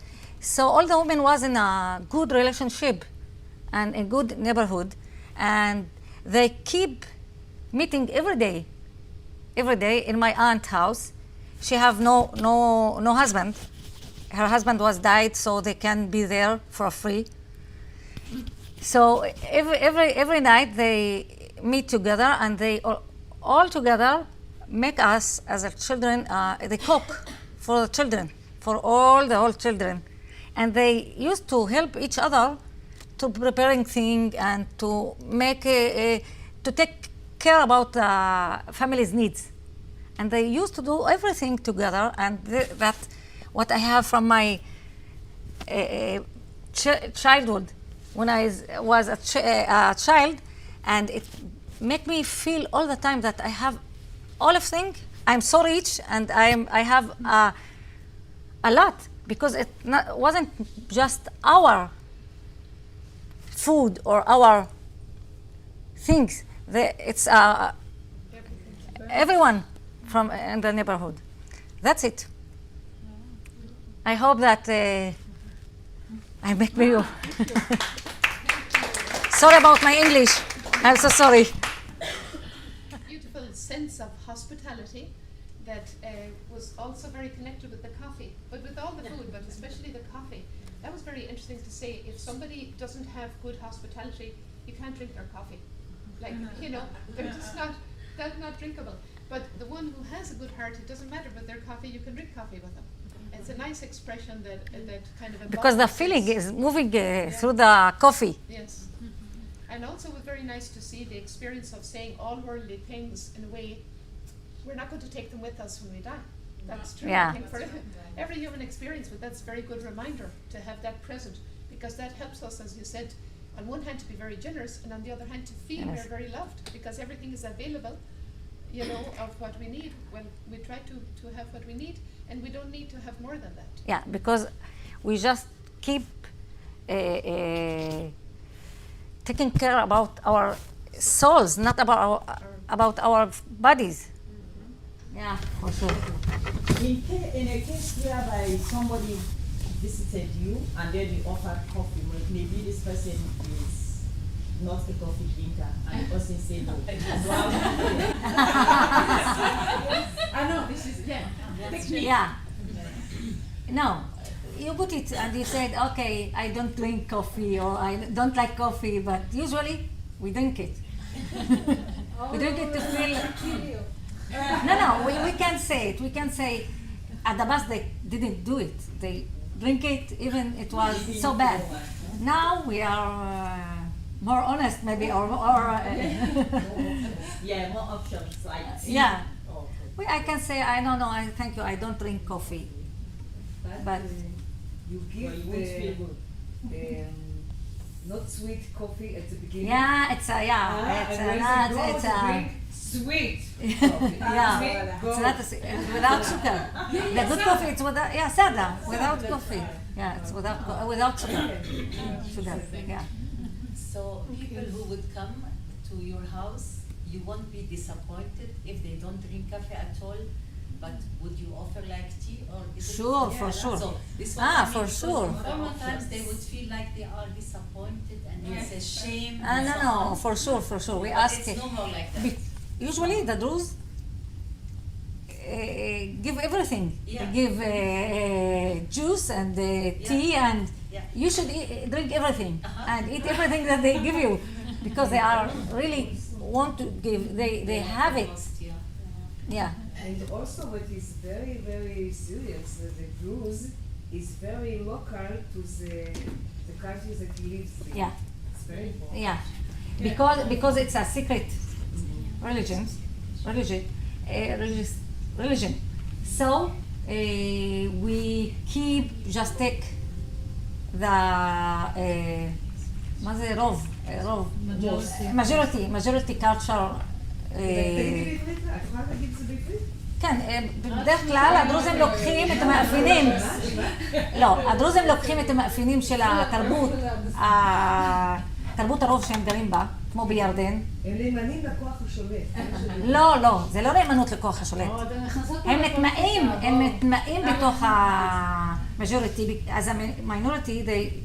So all the women was in a good relationship and a good neighborhood, and they keep meeting every day in my aunt's house. She have no husband. Her husband was died, so they can be there for free. So every night they meet together, and they all together make us as a children. They cook for the children, for all the whole children, and they used to help each other to preparing things and to make to take care about the family's needs. And they used to do everything together, and that what I have from my childhood when I was a child, and it make me feel all the time that I have all of things. I'm so rich, and I have a lot, because it wasn't just our food or our things. It's everyone from in the neighborhood. That's it. I hope that I make you. Sorry about my English. I'm so sorry. Beautiful sense of hospitality that was also very connected with the coffee, but with all the food, but especially the coffee. That was very interesting to say. If somebody doesn't have good hospitality, you can't drink their coffee. Like, you know, they're just not drinkable. But the one who has a good heart, it doesn't matter with their coffee, you can drink coffee with them. It's a nice expression that kind of because the feeling is moving through the coffee. Yes. And also it was very nice to see the experience of saying all worldly things in a way. We're not going to take them with us when we die. That's true. Yeah. I think for every human experience, but that's a very good reminder to have that present, because that helps us, as you said, on one hand to be very generous, and on the other hand to feel we're very loved, because everything is available, you know, of what we need. When we try to have what we need, and we don't need to have more than that. Yeah, because we just keep taking care about our souls, not about our bodies. Yeah, for sure. In a case whereby somebody visited you and then you offered coffee, maybe this person is not a coffee drinker and the person said no. I know, this is, Yeah. No, you put it and you said, okay, I don't drink coffee, or I don't like coffee, but usually we drink it. We drink it to feel. No, we can say it. We can say, at the past they didn't do it. They drink it even it was so bad. Now we are more honest, maybe, or yeah, more options like yeah. Oh, okay. I can say, I don't know, I thank you, I don't drink coffee. But you give not sweet coffee at the beginning. yeah, it's a It's sweet coffee. yeah. Sweet It's not without sugar. The good coffee, it's without sada, without coffee. Yeah, it's without sugar. Sugar. Yeah. So people who would come to your house, you won't be disappointed if they don't drink coffee at all. But would you offer like tea, or is it? Sure, for sure. So this For sure. Normal times they would feel like they are disappointed and it's a shame. No, for sure. We But ask it's it. no more like that. Usually the Druze give everything. Yeah. They give juice and tea, and you should drink everything and eat everything that they give you, because they are really want to give. They have it. Yeah. And also what is very, very serious, the Druze is very local to the countries that he lives in. Yeah. It's very important. Yeah, because it's a secret religion. So we keep just take the מה זה רוב? majority culture. תגידי בעברית, את יכולה להגיד את זה בעברית? כן, בדרך כלל הדרוזים לוקחים את המאפיינים, לא, הדרוזים לוקחים את המאפיינים של תרבות הרוב שהם גרים בה, כמו בירדן. הם נאמנים לכוח השולט. לא, זה לא נאמנות לכוח השולט. הם נטמעים בתוך majority. As a minority, they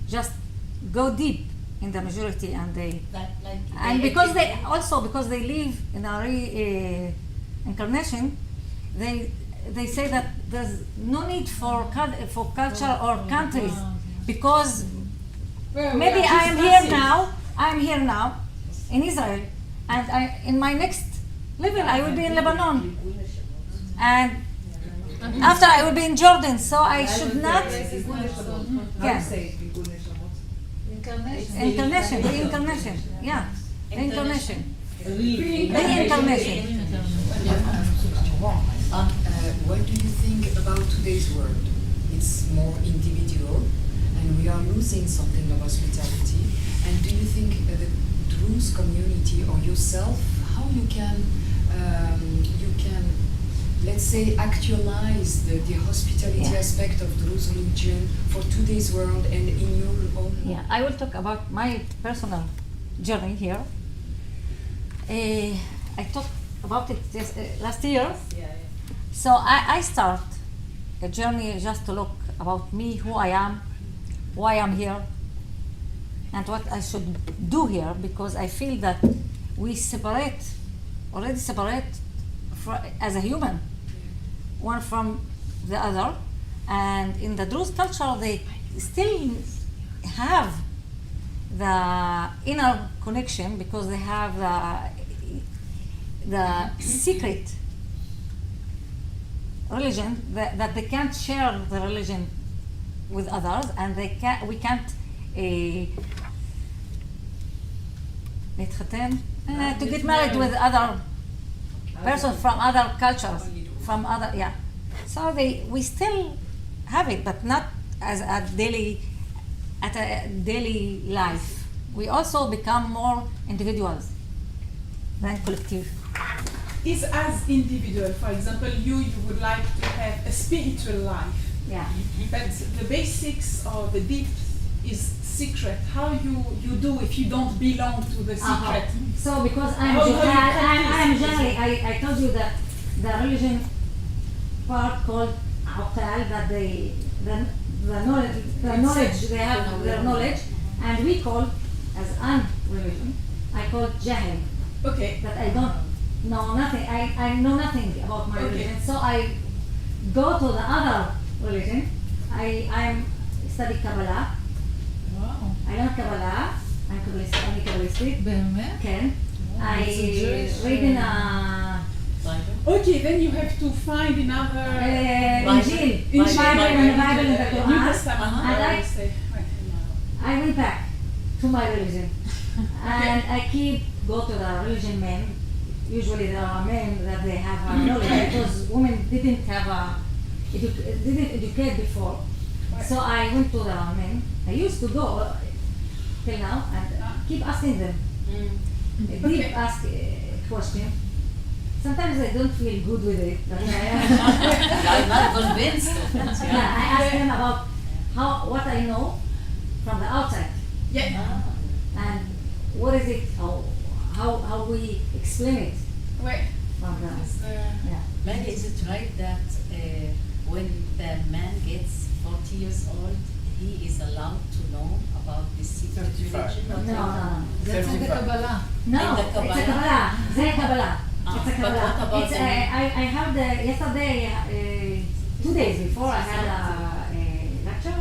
just go deep in the majority, and and because because they live in a incarnation, they say that there's no need for culture or countries, because maybe I am here now in Israel, and in my next level I will be in Lebanon, and after I will be in Jordan, so I should not. Yes. Incarnation, yeah, incarnation, reincarnation. What do you think about today's world? It's more individual, and we are losing something of hospitality. And do you think the Druze community or yourself, how you can, let's say, actualize the hospitality aspect of Druze religion for today's world and in your own? Yeah, I will talk about my personal journey here. I talked about it last year. So I start a journey just to look about me, who I am, why I'm here, and what I should do here, because I feel that we already separate as a human, one from the other, and in the Druze culture they still have the inner connection, because they have the secret religion that they can't share the religion with others, and we can't to get married with other persons from other cultures, so we still have it, but not as a daily life. We also become more individuals than collective. Is as individual, for example, you would like to have a spiritual life. Yeah. But the basics or the deep is secret. How you do if you don't belong to the secret? So because I'm generally, I told you that the religion part called Aqal, that the knowledge, they have their knowledge, and we call as un-religion, I call Jahil. Okay. That I don't know nothing, I know nothing about my religion, so I go to the other religion. I study Kabbalah. Wow. I learn Kabbalah. I'm Kabbalistic. באמת? כן. I read in a Okay, then you have to find another Injil, Bible and the Bible and the New Quran. Testament. And I went back to my religion, and I go to the religion men. Usually there are men that they have knowledge, because women didn't educate before. So I went to the men. I used to go till now and keep asking them. Deep ask question. Sometimes I don't feel good with it, but I'm not convinced of it. I ask them about what I know from the outside. Yeah. And what is it? How we explain it from the Maggie, is it right that when the man gets 40 years old, he is allowed to know about this secret religion? No. That's in the Kabbalah. No, In the it's a Kabbalah? Kabbalah. It's a Kabbalah. But It's a Kabbalah. what about It's the- I have yesterday, 2 days before, I had a lecture,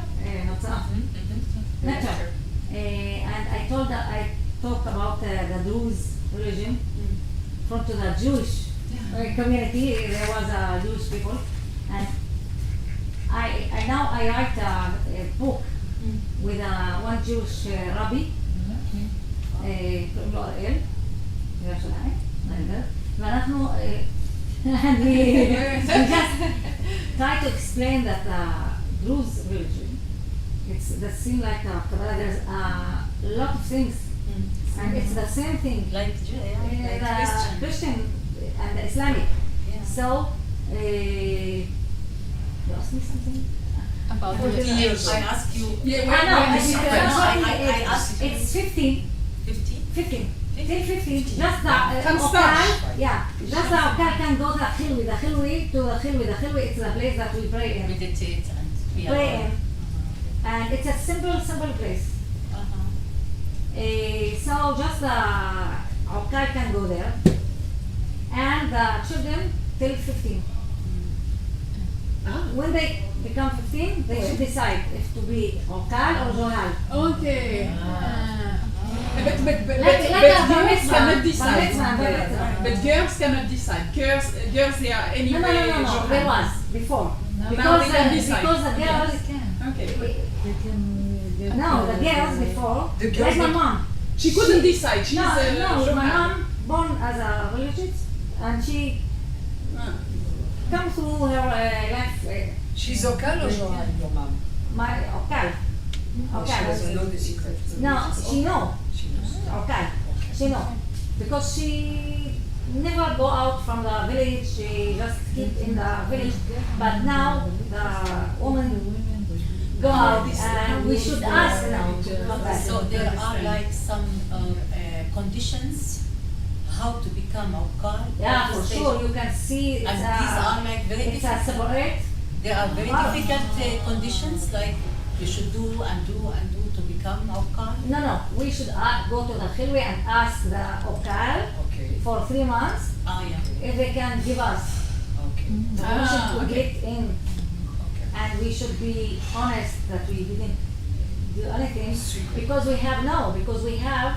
lecture, and I talked about the Druze religion from to the Jewish community. There was Jewish people, and I write a book with one Jewish rabbi, קוראים לו אראל, בירושלים, ואנחנו, and we just try to explain that Druze religion, that seems like Kabbalah, there's a lot of things, and it's the same thing, Like the Christian and the Islamic. Yeah. So, you asked me something? About I ask you. I asked it's 15. 15? 15. Just the Can Okal, start. just the Okal can go to the Khilwi. The Khilwi, it's the place that we pray in. Meditate and pray in. And it's a simple place. So just the Okai can go there, and the children till 15. When they become 15, they should decide if to be Okal or Johal. Okay. But Like girls a cannot decide. bar But girls cannot decide. Girls they are anyway. No. Johal. There was before. Now Because they can decide. because the girls. Okay. No, the girls before. The girls Like my they- mom. She couldn't decide. She's No, my Johal. mom born as a religious, and she come through her life. She's Okal or Johan, your mom? My Okal. She doesn't know the secret. No, she know. She knows. Okay, she know. Because she never go out from the village, she just keep in the village. But now the woman go out, and we should ask now to come back. So there are like some conditions how to become Okkal. Yeah, for sure, you can see it's And these are like very it's a difficult. separate. There are very difficult conditions like you should do and do and do to become Okkal. No, we should go to the Khilwe and ask the Okal Okay. for 3 months Ah, yeah. if they can give us Okay. permission to okay. get in. Okay. And we should be honest that we didn't do anything because we have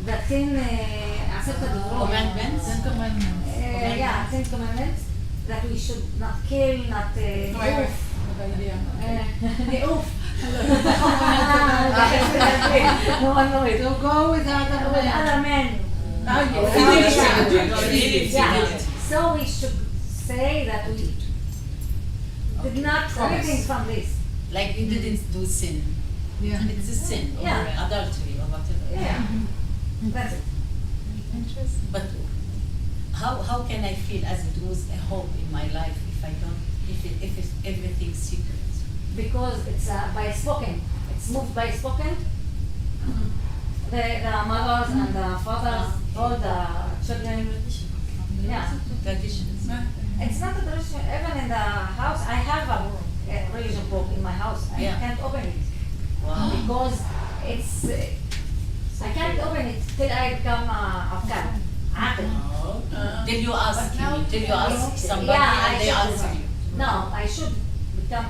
the 10 acceptable Commandments. yeah, 10 commandments that we should not kill, not Right. oof. No one knows. So go with other With men. other men. Ah, yes. Yeah. So we should say that we did not Promise. anything from this. Like you didn't do sin. Yeah. It's a sin or Yeah. adultery or whatever. Yeah. That's it. But how can I feel as a Druze a hope in my life if I don't if it's everything's secret? Because it's by spoken. It's moved by spoken. The mothers and the fathers, all the children. Yeah. Traditions. It's not a tradition. Even in the house, I have a religion book in my house. I Yeah. can't open it Wow. because it's. I can't open it till I become Afghan. Aqil. Did you ask somebody Yeah, and I they should. answer you? No, I should become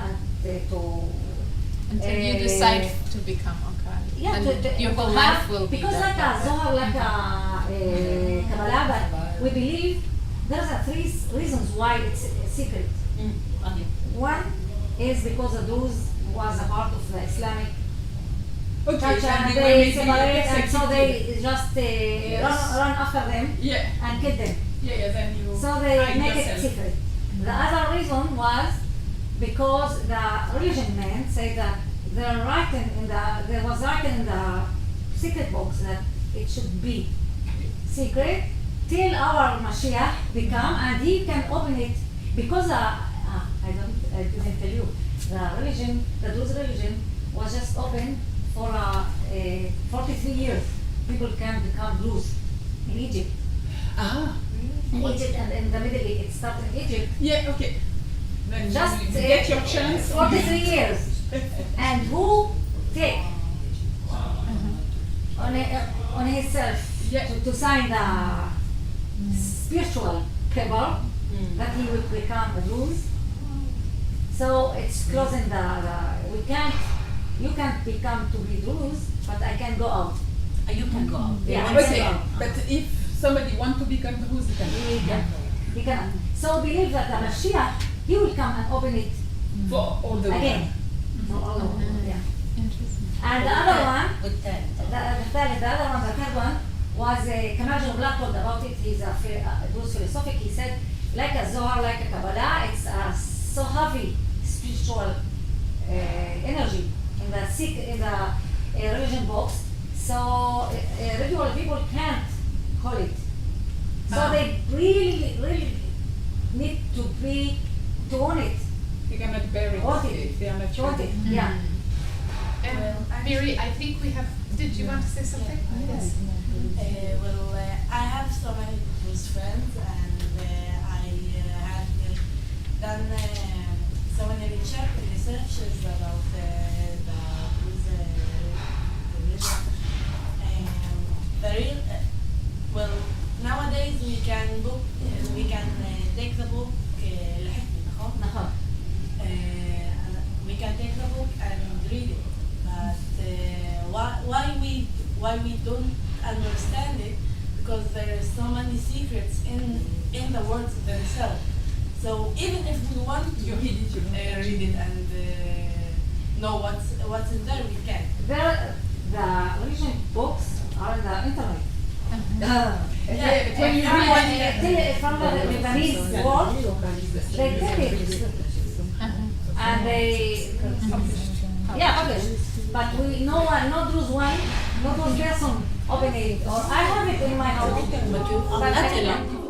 to. Until you decide to become Okkal. Yeah, and your to whole have- life will be because that. like a Zohar, like a Kabbalah, but we believe there's a 3 reasons why it's secret. Okay. One is because the Druze was a part of the Islamic Okay. culture, and and they were they maybe separate, and so they executed. just run after them Yeah. and kill them. Yeah. Then you. So they hide make it yourself. secret. The other reason was because the religion men say that there was written in the secret books that it should be secret till our Mashiach become, and he can open it because I didn't tell you the Druze religion was just open for 43 years. People can become Druze in Egypt. Ah. In Egypt and in the Middle East, it started in Egypt. Yeah. Okay. Then Just you get your chance. 43 years. And who take on himself Yeah. to sign the spiritual paper that he will become a Druze. So it's closing you can't become to be Druze, but I can go out. You can go out. Yeah, I Okay. can go out. But if somebody want to become Druze, they can. He can. So believe that the Mashiach, he will come and open it For all the again. For all of them, yeah. And the other one, Good time. the third one was Kamal Black told about it. He's it was philosophic. He said, like a Zohar, like a Kabbalah, it's so heavy spiritual energy in the religion books. So regular people can't hold it. So they really need to own it. You cannot bear it Want it. if they are not To own ready. it. Yeah. Mary, I think we have. Did you want to say something? Yes. I have so many close friends, and I had done so many researches about the Druze religion. And the real, well, nowadays we can take the book נכון. we can take the book and read it, but why we don't understand it, because there are so many secrets in the words themselves. So even if we want to read it and know what's in there, we can. The religion books are the internet. When you read from the Lebanese world, they take it and they publish. But no Druze one, no Druze person open it. Or I have it in my house. But you are not alone.